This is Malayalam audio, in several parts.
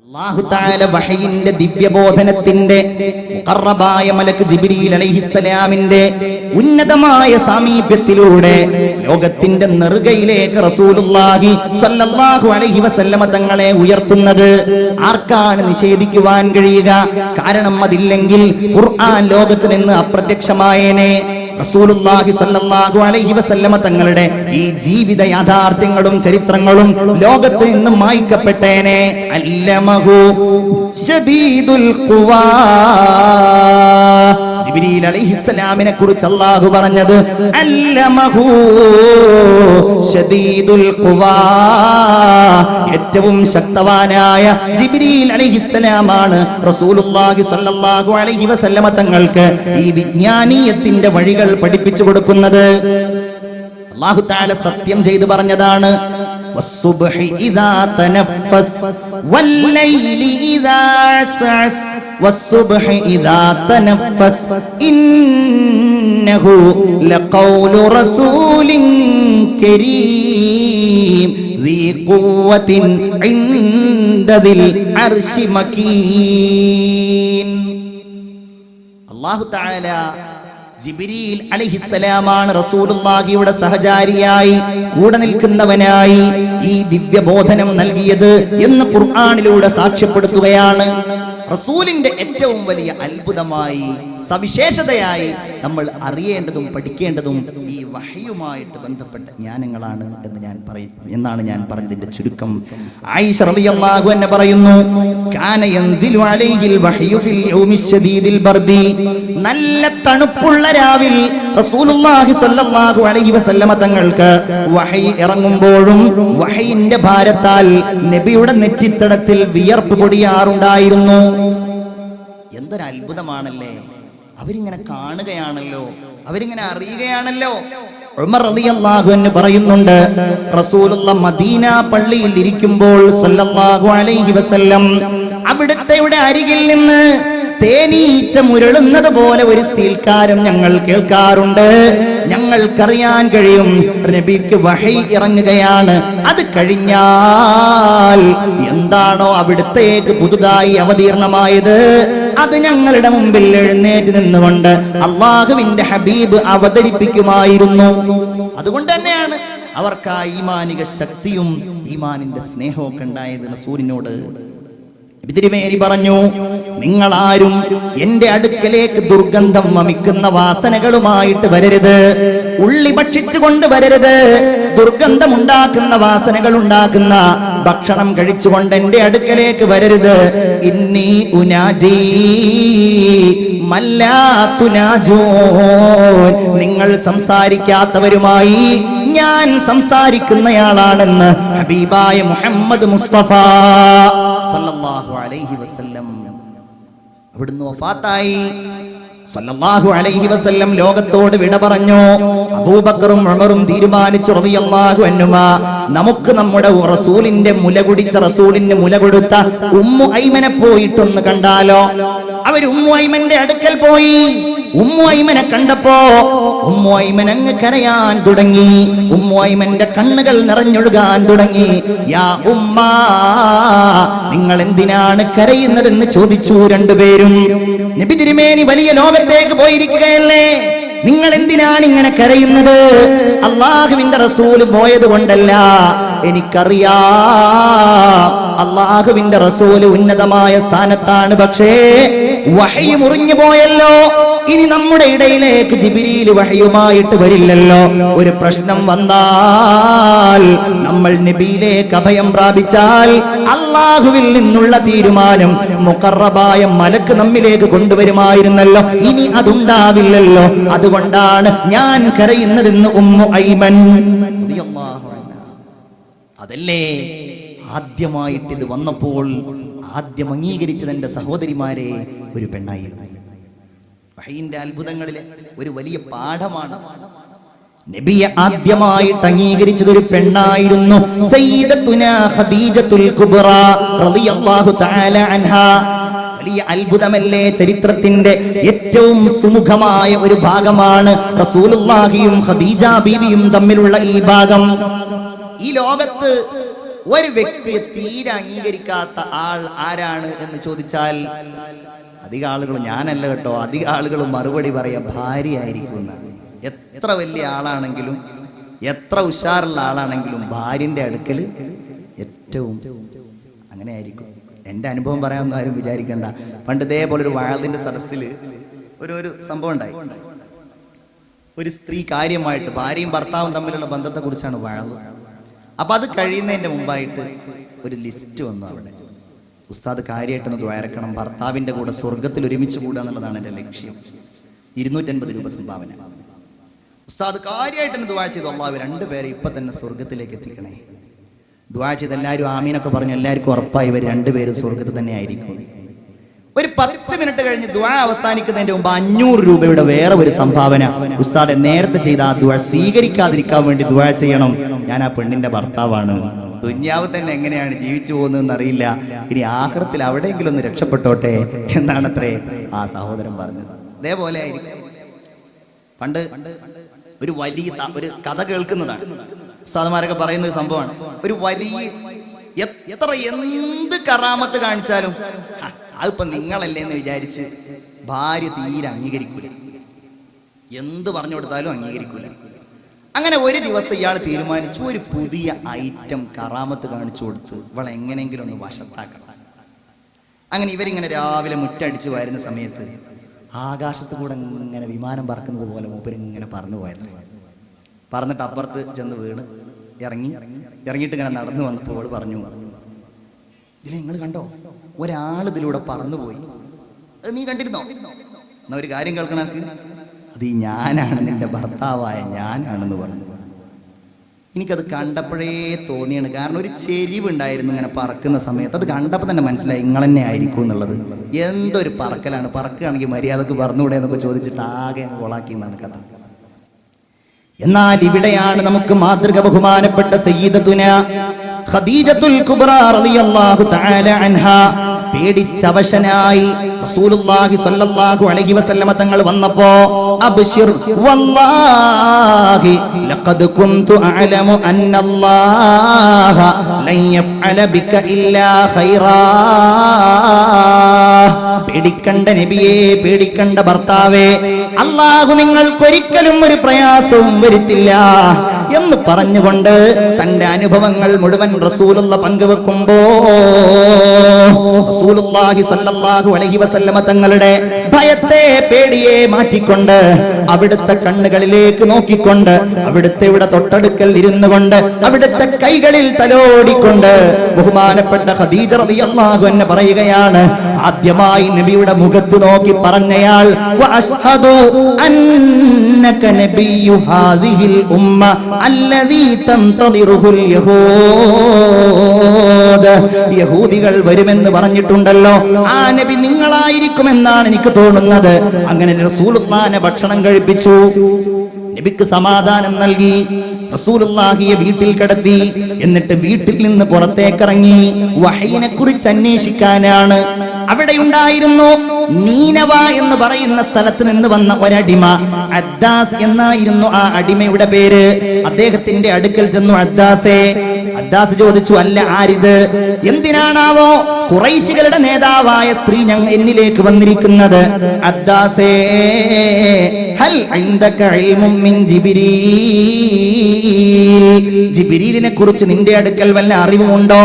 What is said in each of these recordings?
അല്ലാഹു തആല വഹയിന്റെ ദിവ്യബോധനത്തിന്റെ മുഖറബായ മലക്ക് ജിബ്രീൽ അലൈഹിസ്സലാമിന്റെ ഉന്നതമായ സാമീപ്യത്തിലൂടെ ലോകത്തിന്റെ നെറുകയിലേക്ക് റസൂലുള്ളാഹി സ്വല്ലല്ലാഹു അലൈഹി വസല്ലമ തങ്ങളെ ഉയർത്തുന്നത് ആർക്കാണ് നിഷേധിക്കുവാൻ കഴിയുക? കാരണം അതില്ലെങ്കിൽ ഖുർആൻ ലോകത്ത് നിന്ന് അപ്രത്യക്ഷമായേനെ. റസൂലുള്ളാഹി സ്വല്ലല്ലാഹു അലൈഹി വസല്ലമ തങ്ങളുടെ ഈ ജീവിത യാഥാർത്ഥ്യങ്ങളും ചരിത്രങ്ങളും ലോകത്ത് നിന്ന് മായ്ക്കപ്പെട്ടേനെ. അല്ലമഹു ശദീദുൽ ഖുവാ. ജിബ്രീൽ അലൈഹിസ്സലാമിനെ കുറിച്ച് അല്ലാഹു പറഞ്ഞത് അല്ലമഹു ശദീദുൽ ഖുവാ. ഏറ്റവും ശക്തവാനായ ജിബ്രീൽ അലൈഹിസ്സലാമാണ് റസൂലുള്ളാഹി സ്വല്ലല്ലാഹു അലൈഹി വസല്ലമ തങ്ങൾക്ക് ഈ വിജ്ഞാനീയത്തിന്റെ വഴികൾ പഠിപ്പിച്ചു കൊടുക്കുന്നത്. അല്ലാഹു തആല സത്യം ചെയ്തു പറഞ്ഞതാണ്, വസ്സുബ്ഹി ഇദാ തനഫസ് വല്ലൈലി ഇദാ അസ്അസ് വസ്സുബ്ഹി ഇദാ തനഫസ് ഇന്നഹു ലഖൗലു റസൂലിൻ കരീം ذي قوة عند ذي العرش مكين. അല്ലാഹു തആല ജിബ്രീൽ അലൈഹിസ്സലാമാണ് റസൂലുള്ളാഹിയുടെ സഹചാരിയായി കൂടെ നിൽക്കുന്നവനായി ഈ ദിവ്യബോധനം നൽകിയത് എന്ന് ഖുർആനിലൂടെ സാക്ഷ്യപ്പെടുത്തുകയാണ്. റസൂലിന്റെ ഏറ്റവും വലിയ അത്ഭുതമായി സവിശേഷതയായി നമ്മൾ അറിയേണ്ടതും പഠിക്കേണ്ടതും ഈ വഹയുമായിട്ട് ബന്ധപ്പെട്ട ജ്ഞാനങ്ങളാണ് എന്നാണ് ഞാൻ പറഞ്ഞതിന്റെ ചുരുക്കം. ആയിഷ റളിയല്ലാഹു അൻഹ പറയുന്നു, കാന യൻസിലു അലൈഹിൽ വഹയു ഫിൽ യൗമി ശദീദിൽ ബർദി. നല്ല തണുപ്പുള്ള രാവിൽ റസൂലുള്ളാഹി സ്വല്ലല്ലാഹു അലൈഹി വസല്ലമ തങ്ങൾക്ക് വഹയി ഇറങ്ങുമ്പോഴും വഹയിന്റെ ഭാരത്താൽ നബിയുടെ നെറ്റിത്തടത്തിൽ വിയർപ്പ് പൊടിയാറുണ്ടായിരുന്നു. എന്തൊരു അത്ഭുതമാണല്ലേ! അവരിങ്ങനെ കാണുകയാണല്ലോ, അവരിങ്ങനെ അറിയുകയാണല്ലോ. ഉമർ റളിയല്ലാഹു അൻഹു പറയുന്നുണ്ട്, റസൂലുള്ള മദീന പള്ളിയിൽ ഇരിക്കുമ്പോൾ സല്ലല്ലാഹു അലൈഹി വസല്ലം അവിടുത്തെ അരികിൽ നിന്ന് തേനീച്ച മുരളുന്നത് പോലെ ഒരു സീൽക്കാരം ഞങ്ങൾ കേൾക്കാറുണ്ട്. ഞങ്ങൾക്കറിയാൻ കഴിയും നബിക്ക് വഹയി ഇറങ്ങുകയാണ്. അത് കഴിഞ്ഞാൽ എന്താണോ അവിടുത്തേക്ക് പുതുതായി അവതീർണമായത് അത് ഞങ്ങളുടെ മുമ്പിൽ എഴുന്നേറ്റ് നിന്നുകൊണ്ട് അല്ലാഹുവിന്റെ ഹബീബ് അവതരിപ്പിക്കുമായിരുന്നു. അതുകൊണ്ട് തന്നെയാണ് അവർക്ക് ആ ഈമാനിക ശക്തിയും ഈമാനിന്റെ സ്നേഹവും ഒക്കെ ഉണ്ടായത്. റസൂലിനോട് തിരുമേനി പറഞ്ഞു, നിങ്ങളാരും എന്റെ അടുക്കലേക്ക് ദുർഗന്ധം വമിക്കുന്ന വാസനകളുമായിട്ട് വരരുത്, ഉള്ളി ഭക്ഷിച്ചു കൊണ്ട് വരരുത്, ദുർഗന്ധമുണ്ടാക്കുന്ന വാസനകൾ ഉണ്ടാക്കുന്ന ഭക്ഷണം കഴിച്ചുകൊണ്ട് എന്റെ അടുക്കലേക്ക് വരരുത്. ഇന്നി ഉനാജി മല്ലാത്തുനാജൂൻ. നിങ്ങൾ സംസാരിക്കാത്തവരുമായി ഞാൻ സംസാരിക്കുന്നയാളാണെന്ന് ഹബീബായ മുഹമ്മദ് മുസ്തഫ സല്ലല്ലാഹു അലൈഹി വസല്ലം അവിടുന്ന് വഫാത്തായി. സല്ലല്ലാഹു അലൈഹി വസല്ലം ലോകത്തോട് വിട പറഞ്ഞു. അബൂബക്കറും ഉമറും തീരുമാനിച്ചു റളിയല്ലാഹു അൻഹുമാ, നമുക്ക് നമ്മുടെ റസൂലിന്റെ മുല കുടിച്ച റസൂലിന്റെ മുല കൊടുത്ത ഉമ്മു ഐമനെ പോയിട്ടൊന്ന് കണ്ടാലോ. അവർ ഉമ്മു ഐമന്റെ അടുക്കൽ പോയി. ഉമ്മു ഐമനെ കണ്ടപ്പോ ഉമ്മു ഐമൻ അങ്ങ് കരയാൻ തുടങ്ങി. ഉമ്മു ഐമന്റെ കണ്ണുകൾ നിറഞ്ഞൊഴുകാൻ തുടങ്ങി. യാ ഉമ്മാ, നിങ്ങൾ എന്തിനാണ് കരയുന്നതെന്ന് ചോദിച്ചു രണ്ടുപേരും. നബി തിരുമേനി വലിയ ലോകത്തേക്ക് പോയിരിക്കുകയല്ലേ, നിങ്ങൾ എന്തിനാണ് ഇങ്ങനെ കരയുന്നത്? അല്ലാഹുവിന്റെ റസൂല് പോയത് കൊണ്ടല്ല, എനിക്കറിയാം അല്ലാഹുവിന്റെ റസൂല് ഉന്നതമായ സ്ഥാനത്താണ്. പക്ഷേ വഹയി മുറിഞ്ഞു പോയല്ലോ. ഇനി നമ്മുടെ ഇടയിലേക്ക് ജിബ്രീൽ വഹയുമായിട്ട് വരില്ലല്ലോ. ഒരു പ്രശ്നം വന്നാൽ നമ്മൾ നബിയിലേക്ക് അഭയം പ്രാപിച്ചാൽ അല്ലാഹുവിൽ നിന്നുള്ള തീരുമാനം മുഖറബായ മലക്ക് നമ്മിലേക്ക് കൊണ്ടുവരുമായിരുന്നല്ലോ. ഇനി അതുണ്ടാവില്ലല്ലോ. അതുകൊണ്ടാണ് ഞാൻ കരയുന്നതെന്ന് ഉമ്മു ഐമൻ റളിയല്ലാഹു അൻഹ. അതല്ലേ ആദ്യമായിട്ട് ഇത് വന്നപ്പോൾ ആദ്യം അംഗീകരിച്ചത് എന്റെ സഹോദരിമാരെ ഒരു പെണ്ണായിരുന്നു. വഹയിന്റെ അത്ഭുതങ്ങളിലെ ഒരു വലിയ പാഠമാണ്. നബിയെ ആദ്യമായിട്ട് അംഗീകരിച്ചത് ഒരു പെണ്ണായിരുന്നു. സയ്യിദത്തുനാ ഖദീജത്തുൽ കുബ്ര റളിയല്ലാഹു തആല അൻഹാ. വലിയ അത്ഭുതമല്ലേ! ചരിത്രത്തിന്റെ ഏറ്റവും സുമുഖമായ ഒരു ഭാഗമാണ് റസൂലുള്ളാഹിയും ഖദീജ ബീവിയും തമ്മിലുള്ള ഈ ഭാഗം. ഈ ലോകത്ത് ഒരു വ്യക്തിയെ തീരെ അംഗീകരിക്കാത്ത ആൾ ആരാണ് എന്ന് ചോദിച്ചാൽ അധിക ആളുകൾ, ഞാനല്ല കേട്ടോ, അധിക ആളുകൾ മറുപടി പറയാ ഭാര്യയായിരിക്കുന്ന. എത്ര വലിയ ആളാണെങ്കിലും എത്ര ഉഷാറുള്ള ആളാണെങ്കിലും ഭാര്യന്റെ അടുക്കൽ ഏറ്റവും അങ്ങനെ ആയിരിക്കും. എൻ്റെ അനുഭവം പറയാമെന്ന് ആരും വിചാരിക്കണ്ട. പണ്ട് ഇതേപോലെ ഒരു വാഴത്തിന്റെ സദസ്സിൽ ഒരു സംഭവം ഉണ്ടായി. ഒരു സ്ത്രീ കാര്യമായിട്ട് ഭാര്യയും ഭർത്താവും തമ്മിലുള്ള ബന്ധത്തെ കുറിച്ചാണ് വാഴത്. അപ്പൊ അത് കഴിയുന്നതിന്റെ മുമ്പായിട്ട് ഒരു ലിസ്റ്റ് വന്നു. അവിടെ ഉസ്താദ് കാര്യമായിട്ടൊന്ന് ദ്വാരക്കണം, ഭർത്താവിന്റെ കൂടെ സ്വർഗത്തിൽ ഒരുമിച്ച് കൂടുക എന്നുള്ളതാണ് എൻ്റെ ലക്ഷ്യം. 250 രൂപ സംഭാവന. ഉസ്താദ് കാര്യമായിട്ടൊന്ന് ദ്വാ ചെയ്തു, അള്ളാഹു രണ്ടുപേരെ ഇപ്പൊ തന്നെ സ്വർഗത്തിലേക്ക് എത്തിക്കണേ. ദ്വാ ചെയ്ത് എല്ലാവരും ആമീനൊക്കെ പറഞ്ഞു. എല്ലാവർക്കും ഉറപ്പായി ഇവർ രണ്ടുപേരും സ്വർഗത്തിൽ തന്നെ ആയിരിക്കും. ഒരു 10 മിനിറ്റ് കഴിഞ്ഞ് ദ്വാ അവസാനിക്കുന്നതിന്റെ മുമ്പ് 500 രൂപയുടെ വേറെ ഒരു സംഭാവന. ഉസ്താദെ നേരത്തെ ചെയ്ത ആ ദ്വാ സ്വീകരിക്കാതിരിക്കാൻ വേണ്ടി ദ്വാ ചെയ്യണം, ഞാൻ ആ പെണ്ണിന്റെ ഭർത്താവാണ്. ദുന്യാവ് തന്നെ എങ്ങനെയാണ് ജീവിച്ചു പോകുന്നതെന്ന് അറിയില്ല, ഇനി ആഖിറത്തിൽ അവിടെയെങ്കിലും ഒന്ന് രക്ഷപ്പെട്ടോട്ടെ എന്നാണത്രേ ആ സഹോദരൻ പറഞ്ഞത്. അതേപോലെ ആയിരിക്കും. പണ്ട് ഒരു വലിയ ഒരു കഥ കേൾക്കുന്നതാണ്. ഉസ്താദുമാരൊക്കെ പറയുന്ന ഒരു സംഭവമാണ്. ഒരു വലിയ എന്ത് കറാമത്ത് കാണിച്ചാലും അതിപ്പോ നിങ്ങളല്ലേ എന്ന് വിചാരിച്ച് ഭാര്യ തീരെ അംഗീകരിക്കൂല. എന്ത് പറഞ്ഞു കൊടുത്താലും അംഗീകരിക്കൂല. അങ്ങനെ ഒരു ദിവസം ഇയാൾ തീരുമാനിച്ചു, ഒരു പുതിയ ഐറ്റം കറാമത്ത് കാണിച്ചു കൊടുത്ത് ഇവളെ എങ്ങനെയെങ്കിലും ഒന്ന് വശത്താക്കണം. അങ്ങനെ ഇവരിങ്ങനെ രാവിലെ മുറ്റടിച്ച് വരുന്ന സമയത്ത് ആകാശത്ത് കൂടെ ഇങ്ങനെ വിമാനം പറക്കുന്നത് പോലെ മൂപ്പരിങ്ങനെ പറന്നു പോയത്. പറന്നിട്ട് അപ്പുറത്ത് ചെന്ന് വീണ് ഇറങ്ങിയിട്ട് ഇങ്ങനെ നടന്നു വന്നപ്പോൾ അവൾ പറഞ്ഞു, ഇതിൽ നിങ്ങൾ കണ്ടോ, ഒരാൾ ഇതിലൂടെ പറന്നുപോയി, അത് നീ കണ്ടിരുന്നോ? എന്നാ ഒരു കാര്യം കേൾക്കണക്ക്, അത് ഞാനാണ്, നിന്റെ ഭർത്താവായ ഞാനാണെന്ന് പറഞ്ഞു. എനിക്കത് കണ്ടപ്പോഴേ തോന്നിയാണ്. കാരണം ഒരു ചെരിവുണ്ടായിരുന്നു ഇങ്ങനെ പറക്കുന്ന സമയത്ത്. അത് കണ്ടപ്പോൾ തന്നെ മനസ്സിലായി നിങ്ങൾ തന്നെ ആയിരിക്കും എന്നുള്ളത്. എന്തൊരു പറക്കലാണ്. പറക്കുകയാണെങ്കിൽ മര്യാദക്ക് പറന്നുകൂടെ എന്നൊക്കെ ചോദിച്ചിട്ട് ആകെ കൊളാക്കി എന്നാണ് കഥ. എന്നാൽ ഇവിടെയാണ് നമുക്ക് മാതൃക ബഹുമാനപ്പെട്ട സയ്യിദത്തുന ഖദീജത്തുൽ കുബ്ര റളിയല്ലാഹു തആല അൻഹാ പേടിച്ചവശനായി റസൂലുള്ളാഹി സ്വല്ലല്ലാഹു അലൈഹി വസല്ലമ തങ്ങൾ വന്നപ്പോ, അബ്ശിർ വല്ലാഹി ലഖദ് കുൻതു അഅലമു അന്നല്ലാഹ ലൻ യഫ്അല ബിക ഇല്ലാ ഖൈറാ. പേടിക്കണ്ട നബിയേ, പേടിക്കണ്ട ഭർത്താവേ, അല്ലാഹു നിങ്ങൾക്കൊരിക്കലും ഒരു പ്രയാസവും വരുത്തില്ല എന്ന് പറഞ്ഞുകൊണ്ട് തന്റെ അനുഭവങ്ങൾ മുഴുവൻ റസൂലുള്ള പങ്കുവെക്കുമ്പോ റസൂലുള്ളാഹി സ്വല്ലല്ലാഹു അലൈഹി വസല്ലമ തങ്ങളുടെ ഭയത്തെ, പേടിയെ മാറ്റിക്കൊണ്ട് അവിടുത്തെ കണ്ണുകളിലേക്ക് നോക്കിക്കൊണ്ട് അവിടുത്തെ ഇവിടെ തൊട്ടടുക്കൽ ഇരുന്നു കൊണ്ട് അവിടുത്തെ കൈകളിൽ തലോടിക്കൊണ്ട് ബഹുമാനപ്പെട്ട ഖദീജ റളിയല്ലാഹു അൻഹ പറയുകയാണ്, ആദ്യമായി നബിയുടെ മുഖത്ത് നോക്കി പറഞ്ഞയാൾ, വഅശ്ഹദു അന്നക നബിയ്യു ഹാദിഹിൽ ഉമ്മ അല്ലദീ തൻതദിറുഹുൽ യഹൂദ്. യഹൂദികൾ വരുമെന്ന് പറഞ്ഞിട്ടുണ്ടല്ലോ, ആ നബി നിങ്ങളായിരിക്കുമെന്നാണ് എനിക്ക് തോന്നുന്നത്. അങ്ങനെ റസൂലുള്ളാഹിനെ ഭക്ഷണം കഴിപ്പിച്ചു, നബിക്ക് സമാധാനം നൽകി, റസൂലുള്ളാഹിയെ വീട്ടിൽ കിടത്തി. എന്നിട്ട് വീട്ടിൽ നിന്ന് പുറത്തേക്കിറങ്ങി വഹയിനെ കുറിച്ച് അന്വേഷിക്കാനാണ്. അവിടെ ഉണ്ടായിരുന്നു നീനവ എന്ന് പറയുന്ന സ്ഥലത്ത് നിന്ന് വന്ന ഒരടിമ, അദ്ദാസ് എന്നായിരുന്നു ആ അടിമയുടെ പേര്. അദ്ദേഹത്തിന്റെ അടുക്കൽ ചെന്നു. അദ്ദാസ് ചോദിച്ചു, അല്ല ആരിത്? എന്തിനാണാവോ ഖുറൈശികളുടെ നേതാവായ സ്ത്രീ എന്നിലേക്ക് വന്നിരിക്കുന്നത്? അദ്ദാസേ, ഹൽ ഇൻദക ഇൽമുൻ മിൻ ജിബ്രീൽ, ജിബ്രീലിനെ കുറിച്ച് നിന്റെ അടുക്കൽ വല്ല അറിവുമുണ്ടോ?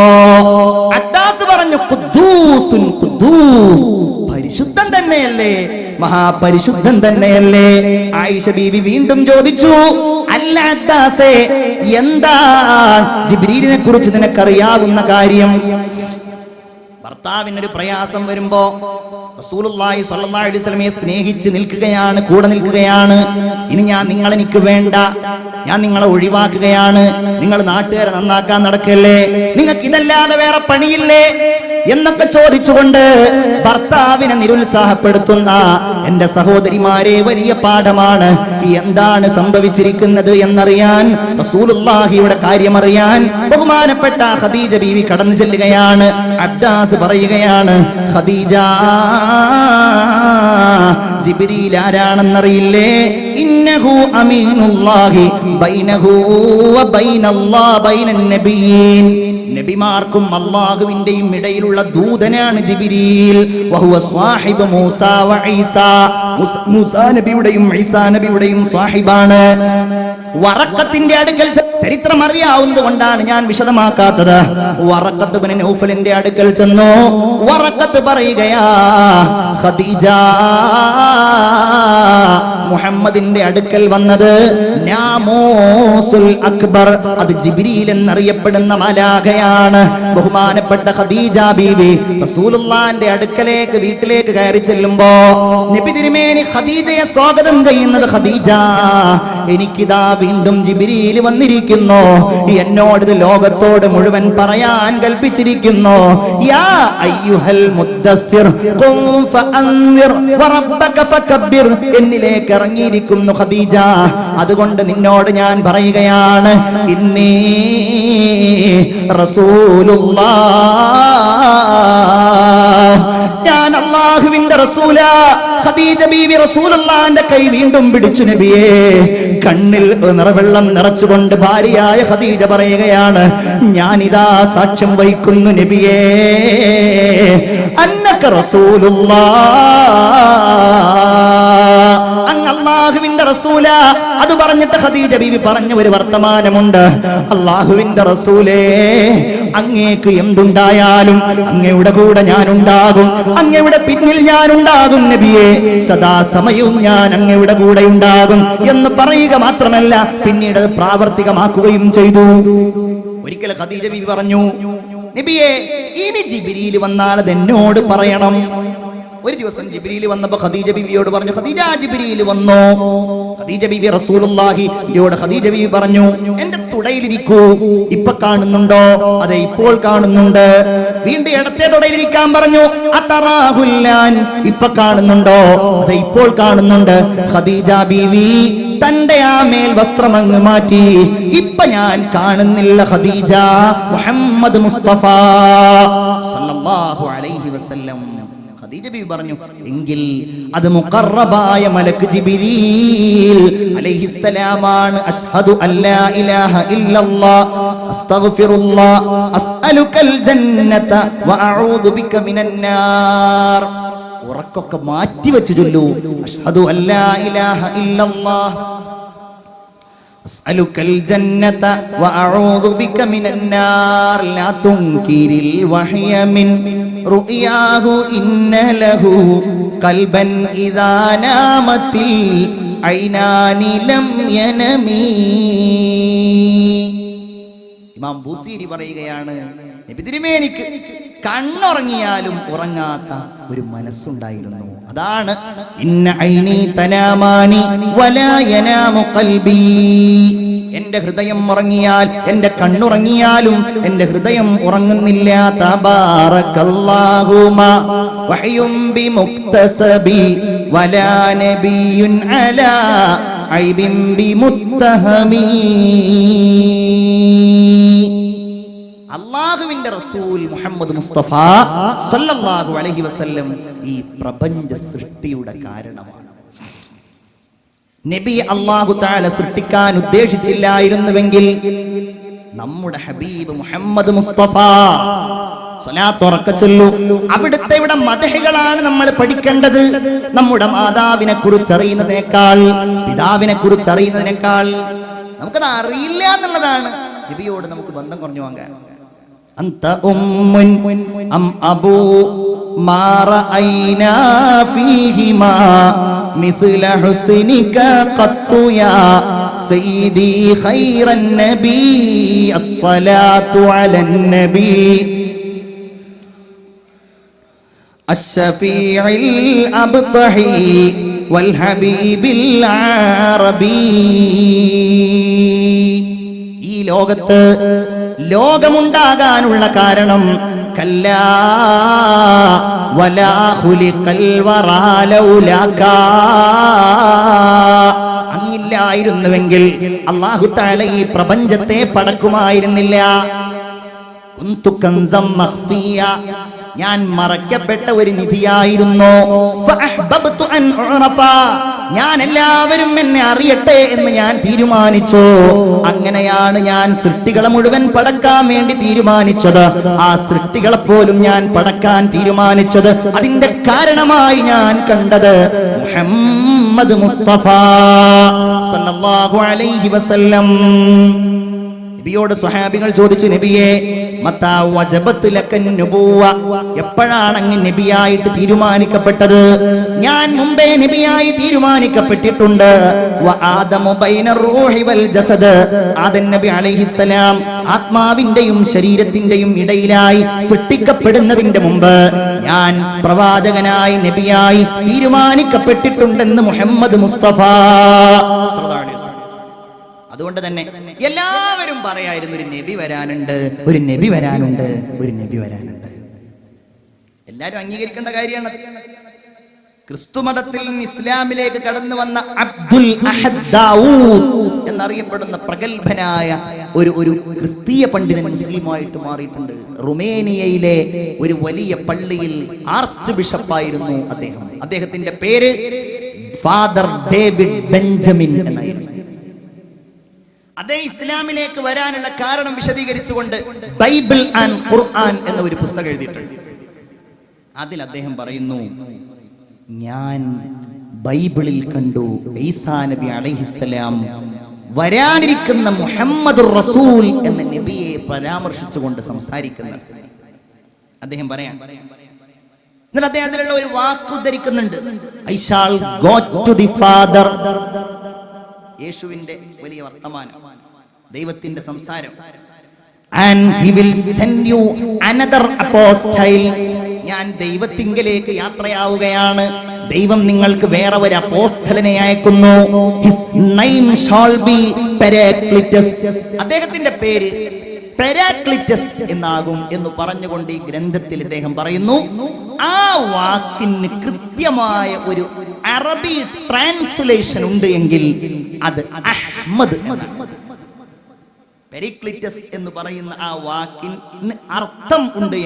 അദ്ദാസ് പറഞ്ഞു, ഖുദ്ദൂസുൻ ഖുദ്ദൂസ്, പരിശുദ്ധൻ തന്നെയല്ലേ, മഹാപരിശുദ്ധൻ തന്നെയല്ലേ. ആയിഷ ബീവി വീണ്ടും ചോദിച്ചു, അല്ല അദ്ദാസേ, എന്താ ജിബ്രീലിനെ കുറിച്ച് നിനക്കറിയാവുന്ന കാര്യം? ഭർത്താവിനൊരു പ്രയാസം വരുമ്പോ റസൂലുള്ളാഹി സ്വല്ലല്ലാഹു അലൈഹി വസല്ലമയെ സ്നേഹിച്ച് നിൽക്കുകയാണ്, കൂടെ നിൽക്കുകയാണ്. ഇനി നിങ്ങൾ എനിക്ക് വേണ്ട, ഞാൻ നിങ്ങളെ ഒഴിവാക്കുകയാണ്, നിങ്ങൾ നാട്ടുകാരെ നന്നാക്കാൻ നടക്കല്ലേ, നിങ്ങൾക്ക് ഇതല്ലാതെ വേറെ പണിയില്ലേ എന്നൊക്കെ ചോദിച്ചുകൊണ്ട് ഭർത്താവിനെ നിരുത്സാഹപ്പെടുത്തുന്ന എന്റെ സഹോദരിമാരെ, വലിയ പാഠമാണ്. എന്താണ് സംഭവിച്ചിരിക്കുന്നത് എന്നറിയാൻ, റസൂലുള്ളാഹിയുടെ കാര്യമറിയാൻ ബഹുമാനപ്പെട്ട ഖദീജ ബീവി കടന്നു ചെല്ലുകയാണ്. അബ്ദാസ് പറയുകയാണ്, ഖദീജ, ജിബ്രീൽ ആരാണെന്നറിയില്ലേ? ഇന്നഹു അമീനുല്ലാഹി ബൈനഹു വ ബൈനല്ലാഹി ബൈനൻ നബിയീൻ. നബിമാർക്കും അല്ലാഹുവിന്റെയും ഇടയിലുള്ള ദൂതനാണ് ജിബ്രീൽ. വഹുവ സ്വാഹിബ് മൂസാ വ ഈസാ, മൂസാ നബിയുടെയും ഈസാ നബിയുടെയും സ്വാഹിബാണ്. വറഖത്തിന്റെ അടുക്കൽ ചരിത്രം അറിയാവുന്നത് കൊണ്ടാണ് ഞാൻ വിശദമാക്കാത്തത്. വറഖത്ത് ഇബ്നു നൗഫലിന്റെ അടുക്കൽ ചെന്നു. വറഖത്ത് പറയുകയാ, ഖദീജ മുഹമ്മദിന്റെ അടുക്കൽ വന്നത് നാമൂസുൽ അക്ബർ, അത് ജിബ്രീൽ എന്നറിയപ്പെടുന്ന മലാഖയാണ്. ബഹുമാനപ്പെട്ട ഖദീജ ബീവി റസൂലുള്ളാഹിന്റെ അടുക്കലേക്ക് വീട്ടിലേക്ക് കയറി ചെല്ലുമ്പോ നബി തിരുമേനി ഖദീജയെ സ്വാഗതം ചെയ്യുന്നത്, ഖദീജ എനിക്കിതാ വീണ്ടും ജിബ്രീൽ വന്നിരിക്കുന്നു, എന്നോട് ഇത് ലോകത്തോട് മുഴുവൻ പറയാൻ കൽപ്പിച്ചിരിക്കുന്നു. യാ അയ്യുഹൽ മുദ്ദസ്സിർ ഖും ഫഅൻവിർ വറബ്ബക ഫകബ്ബിർ, എന്നിലേക്ക് ഇറങ്ങിയിരിക്കുന്നു ഖദീജ. അതുകൊണ്ട് നിന്നോട് ഞാൻ പറയുകയാണ്, ഇന്നീ റസൂലുള്ളാഹ്, ഞാൻ അല്ലാഹുവിന്റെ റസൂലാ. ഖദീജ ബീവി റസൂലുള്ളാഹിന്റെ കൈ വീണ്ടും പിടിച്ചു. നബിയേ, കണ്ണിൽ നിറവെള്ളം നിറച്ചുകൊണ്ട് ഭാര്യയായ ഖദീജ പറയുകയാണ്, ഞാനിതാ സാക്ഷ്യം വഹിക്കുന്നു നബിയേ, അന്നക റസൂലുള്ളാഹ്, അങ്ങ് അല്ലാഹുവിന്റെ റസൂലാ. അത് പറഞ്ഞിട്ട് ഖദീജ ബീവി പറഞ്ഞ ഒരു വർത്തമാനമുണ്ട്, അല്ലാഹുവിന്റെ റസൂലേ, അങ്ങേക്ക് എന്തുണ്ടായാലും അങ്ങയുടെ കൂടെ ഞാനുണ്ടാകും, അങ്ങയുടെ പിന്നിൽ ഞാനുണ്ടാകും നബിയേ, സദാസമയവും ഞാൻ അങ്ങയുടെ കൂടെ ഉണ്ടാകും എന്ന് പറയുക മാത്രമല്ല, പിന്നീട് പ്രാവർത്തികമാക്കുകയും ചെയ്തു. ഒരിക്കൽ ഖദീജ ബീവി പറഞ്ഞു, നബിയേ, ഇനി ജിബ്രീൽ വന്നാൽ അത് എന്നോട് പറയണം. ഒരു ദിവസം ജിബ്രീൽ വന്നപ്പോ ഖദീജ ബീവിയോട് പറഞ്ഞു, ഖദീജ ജിബ്രീൽ വന്നു. ഖദീജ ബീവി റസൂലുള്ളാഹിയോട് ഖദീജ ബീവി പറഞ്ഞു, എന്റെ തുടയിലിരിക്കൂ, ഇപ്പൊ കാണുന്നുണ്ടോ? അതെ, ഇപ്പോൾ കാണുന്നുണ്ട്. വീണ്ടും ഇടത്തെ തുടയിലിരിക്കാൻ പറഞ്ഞു. അതറാഹുല്ലാൻ, ഇപ്പൊ കാണുന്നുണ്ടോ? അതെ, ഇപ്പോൾ കാണുന്നുണ്ട്. ഖദീജ ബീവി തന്റെ ആ മേൽ വസ്ത്രം അങ്ങ് മാറ്റി. ഇപ്പൊ ഞാൻ കാണുന്നില്ല ഖദീജ, മുഹമ്മദ് മുസ്തഫ സല്ലല്ലാഹു അലൈഹി വസല്ലം. ഖദീജ ബീവി പറഞ്ഞു, എങ്കിൽ അത് മുഖറബായ മലക്ക് ജിബ്രീൽ അലൈഹിസ്സലാമാണ്. അഷ്ഹദു അല്ലാ ഇലാഹ ഇല്ലല്ലാഹ് അസ്തഗ്ഫിറുല്ലാഹ് അസ്അലുകൽ ജന്നത വഅഊദു ബിക മിനന്നാർ. ഉറക്കൊക്കെ മാറ്റി വെച്ച് ചൊല്ലൂ, അഷ്ഹദു അല്ലാ ഇലാഹ ഇല്ലല്ലാഹ് അസ്അലുകൽ ജന്നത വഅഊദു ബിക മിനന്നാർ. ലാ തുൻകിരിൽ വഹയ മിൻ റുയാഹു ഇന്ന ലഹു ഖൽബൻ ഇദാ നാമത്തിൽ ഐനാനി ലം യനമീ. ഇമാം ബൂസീരി പറയുകയാണ്, നബി തിരുമേനിക്ക് കണ്ണുറങ്ങിയാലും ഉറങ്ങാത്ത ഒരു മനസ്സുണ്ടായിരുന്നു. അതാണ് ഇന്ന ഐനി തനാമാനി വലാ യനാമു ഖൽബി. എന്റെ ഹൃദയം ഉറങ്ങിയാൽ, എന്റെ കണ്ണുറങ്ങിയാലും എന്റെ ഹൃദയം ഉറങ്ങുന്നില്ല. തബാറകല്ലാഹുമാ വഹയും ബിമുക്തസബി വലാ നബിയുൻ അലാ ഐബിൻ ബിമുത്തഹമി. അല്ലാഹുവിന്റെ റസൂൽ മുഹമ്മദ് മുസ്തഫ സല്ലല്ലാഹു അലൈഹി വസല്ലം ഈ പ്രപഞ്ച സൃഷ്ടിയുടെ കാരണമാണ്. നബി അല്ലാഹു തആല സൃഷ്ടിക്കാൻ ഉദ്ദേശിച്ചില്ലായിരുന്നുവെങ്കിൽ നമ്മുടെ ഹബീബ് മുഹമ്മദ് മുസ്തഫ സ്വലാത്ത് ഉറക്കെ ചൊല്ലൂ. അവിടുത്തെ ഇവിടെ മദഹുകളാണ് നമ്മൾ പഠിക്കേണ്ടത്. നമ്മുടെ മാതാവിനെ കുറിച്ച് അറിയുന്നതിനേക്കാൾ, പിതാവിനെ കുറിച്ച് അറിയുന്നതിനേക്കാൾ നമുക്കത് അറിയില്ല എന്നുള്ളതാണ് നബിയോട് നമുക്ക് ബന്ധം കുറഞ്ഞു പോകാൻ. അന്ത ഉമ്മുൻ അം അബൂ മാ റഅയ്നാ ഫീഹിമാ മിസ്ല ഹുസ്നിക ഖത്തു യാ സയ്യിദി ഖൈറൻ നബി അസ്സലാത്തു അലൻ നബി അശ്ശഫീഇൽ അബ്തഹി വൽ ഹബീബിൽ അറബി. ഈ ലോകത്ത് ലോകമുണ്ടാകാനുള്ള കാരണം കല്ലാ വലാ ഖുലിഖൽ വറാ ലൗലാക. അങ്ങില്ലായിരുന്നുവെങ്കിൽ അല്ലാഹു തആല ഈ പ്രപഞ്ചത്തെ പടക്കുമായിരുന്നില്ല. കുന്തു കൻസം മഖ്ഫിയ, ഞാൻ മറക്കപ്പെട്ട ഒരു നിധിയായിരുന്നു. ഫഅഹ്ബബ്തു അൻ ഉറഫ, ഞാൻ എല്ലാവരും എന്നെ അറിയട്ടെ എന്ന് ഞാൻ തീരുമാനിച്ചു. അങ്ങനെയാണ് ഞാൻ സൃഷ്ടികളെ മുഴുവൻ പടക്കാൻ വേണ്ടി തീരുമാനിച്ചത്. ആ സൃഷ്ടികളെ പോലും ഞാൻ പടക്കാൻ തീരുമാനിച്ചത് അതിന്റെ കാരണമായി ഞാൻ കണ്ടത് മുഹമ്മദ് മുസ്തഫ സല്ലല്ലാഹു അലൈഹി വസല്ലം. നബിയോട് സ്വഹാബികൾ ചോദിച്ചു, നബിയെ മത്താ വജബത്ത് ലക്കൻ നുബുവ, എപ്പോഴാണ് അങ്ങ് നബിയായിട്ട് തീരുമാനിക്കപ്പെട്ടത്? ഞാൻ മുമ്പേ നബിയായി തീരുമാനിക്കപ്പെട്ടിട്ടുണ്ട്. വ ആദമു ബൈന റൂഹി വൽ ജസദ്, ആദം നബി അലൈഹിസ്സലാം ആത്മാവിന്റെയും ശരീരത്തിന്റെയും ഇടയിലായി സൃഷ്ടിക്കപ്പെടുന്നതിന്റെ മുമ്പ് ഞാൻ പ്രവാചകനായി നബിയായി തീരുമാനിക്കപ്പെട്ടിട്ടുണ്ടെന്ന് മുഹമ്മദ് മുസ്തഫ സല്ലല്ലാഹു അലൈഹി വസല്ലം. അതുകൊണ്ട് തന്നെ എല്ലാവരും പറയായിരുന്നു, ഒരു നബി വരാനുണ്ട്, ഒരു നബി വരാനുണ്ട്, ഒരു നബി വരാനുണ്ട്. എല്ലാവരും അംഗീകരിക്കേണ്ട കാര്യമാണ്. ക്രിസ്തു മതത്തിൽ നിന്ന് ഇസ്ലാമിലേക്ക് കടന്നു വന്ന അബ്ദുൽ അഹദ് ദാവൂദ് എന്നറിയപ്പെടുന്ന പ്രഗത്ഭനായ ഒരു ക്രിസ്തീയ പണ്ഡിതൻ മുസ്ലിമായിട്ട് മാറിയിട്ടുണ്ട്. റുമേനിയയിലെ ഒരു വലിയ പള്ളിയിൽ ആർച്ച് ബിഷപ്പായിരുന്നു അദ്ദേഹം. അദ്ദേഹത്തിന്റെ പേര് ഫാദർ ഡേവിഡ് ബെഞ്ചമിൻ എന്നായിരുന്നു. അദ്ദേഹം ഇസ്ലാമിലേക്ക് വരാനുള്ള കാരണം വിശദീകരിച്ചുകൊണ്ട് ബൈബിൾ ആൻഡ് ഖുർആൻ എന്ന ഒരു പുസ്തകം എഴുതിയിട്ടുണ്ട്. അതിൽ അദ്ദേഹം പറയുന്നു, ഞാൻ ബൈബിളിൽ കണ്ടു ഈസാ നബി അലൈഹിസ്സലാം വരാനിരിക്കുന്ന മുഹമ്മദുർ റസൂൽ എന്ന നബിയെ പരാമർശിച്ചുകൊണ്ട് സംസാരിക്കുന്നത്. അദ്ദേഹം പറയാം, എന്നാൽ അദ്ദേഹം അതിലുള്ള ഒരു വാക്ക് ഉദ്ധരിക്കുന്നുണ്ട്, I shall go to the father. യേശുവിന്റെ വലിയ വർത്തമാനം, ദൈവത്തിന്റെ സംസാരം. And he will send you another apostle. ഞാൻ ദൈവത്തിങ്കലേക്ക് യാത്രയാവുകയാണ്. ദൈവം നിങ്ങൾക്ക് വേറെ ഒരു അപ്പോസ്തലനെ അയക്കുന്നു. His name shall be Paracletus. അദ്ദേഹത്തിന്റെ പേര് പെരാക്ലിറ്റസ് എന്നാകും എന്ന് പറഞ്ഞുകൊണ്ട് ഈ ഗ്രന്ഥത്തിൽ ഇദ്ദേഹം പറയുന്നു. ആ വാക്കിന് കൃത്യമായ ഒരു അറബി ട്രാൻസ്ലേഷൻ ഉണ്ട് എങ്കിൽ അത് അഹ്മദ്. പെരിക്ലിറ്റസ് എന്ന് പറയുന്ന ആ വാക്കിന് അർത്ഥം ഉണ്ട്.